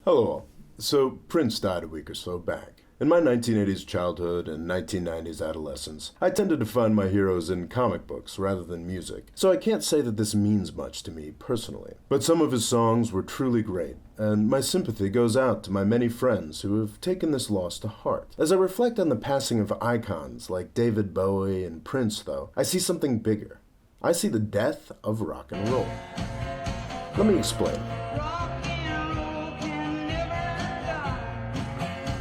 Hello all. So, Prince died a week or so back. In my 1980s childhood and 1990s adolescence, I tended to find my heroes in comic books rather than music, so I can't say that this means much to me personally. But some of his songs were truly great, and my sympathy goes out to my many friends who have taken this loss to heart. As I reflect on the passing of icons like David Bowie and Prince, though, I see something bigger. I see the death of rock and roll. Let me explain.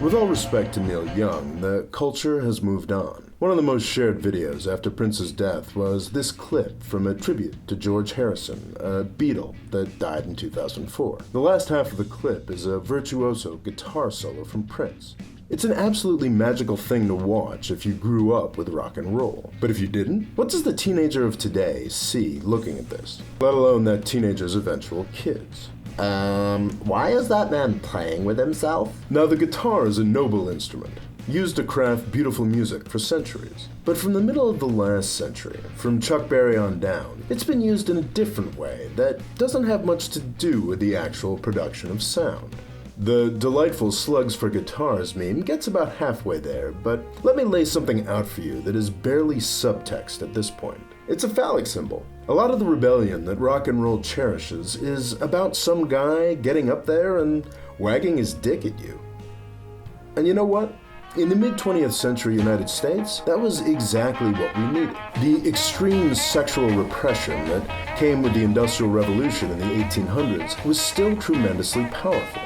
With all respect to Neil Young, the culture has moved on. One of the most shared videos after Prince's death was this clip from a tribute to George Harrison, a Beatle that died in 2004. The last half of the clip is a virtuoso guitar solo from Prince. It's an absolutely magical thing to watch if you grew up with rock and roll. But if you didn't, what does the teenager of today see looking at this? Let alone that teenager's eventual kids. Why is that man playing with himself? Now, the guitar is a noble instrument, used to craft beautiful music for centuries. But from the middle of the last century, from Chuck Berry on down, it's been used in a different way that doesn't have much to do with the actual production of sound. The delightful slugs for guitars meme gets about halfway there, but let me lay something out for you that is barely subtext at this point. It's a phallic symbol. A lot of the rebellion that rock and roll cherishes is about some guy getting up there and wagging his dick at you. And you know what? In the mid-20th century United States, that was exactly what we needed. The extreme sexual repression that came with the Industrial Revolution in the 1800s was still tremendously powerful.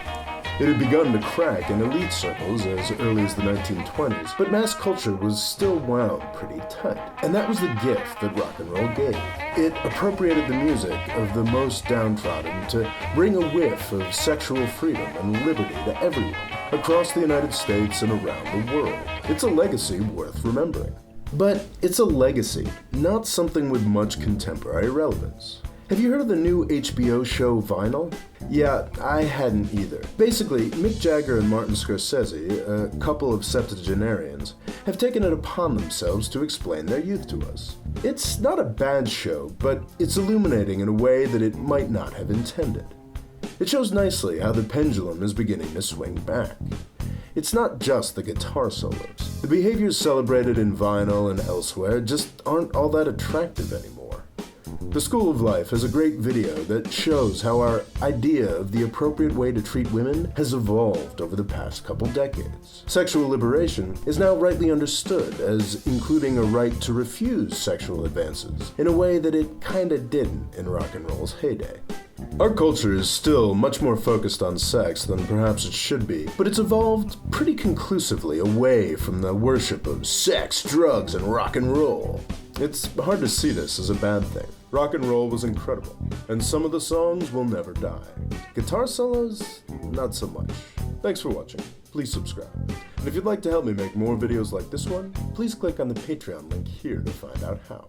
It had begun to crack in elite circles as early as the 1920s, but mass culture was still wound pretty tight. And that was the gift that rock and roll gave. It appropriated the music of the most downtrodden to bring a whiff of sexual freedom and liberty to everyone across the United States and around the world. It's a legacy worth remembering. But it's a legacy, not something with much contemporary relevance. Have you heard of the new HBO show Vinyl? Yeah, I hadn't either. Basically, Mick Jagger and Martin Scorsese, a couple of septuagenarians, have taken it upon themselves to explain their youth to us. It's not a bad show, but it's illuminating in a way that it might not have intended. It shows nicely how the pendulum is beginning to swing back. It's not just the guitar solos. The behaviors celebrated in Vinyl and elsewhere just aren't all that attractive anymore. The School of Life has a great video that shows how our idea of the appropriate way to treat women has evolved over the past couple decades. Sexual liberation is now rightly understood as including a right to refuse sexual advances in a way that it kinda didn't in rock and roll's heyday. Our culture is still much more focused on sex than perhaps it should be, but it's evolved pretty conclusively away from the worship of sex, drugs, and rock and roll. It's hard to see this as a bad thing. Rock and roll was incredible, and some of the songs will never die. Guitar solos, not so much. Thanks for watching. Please subscribe. And if you'd like to help me make more videos like this one, please click on the Patreon link here to find out how.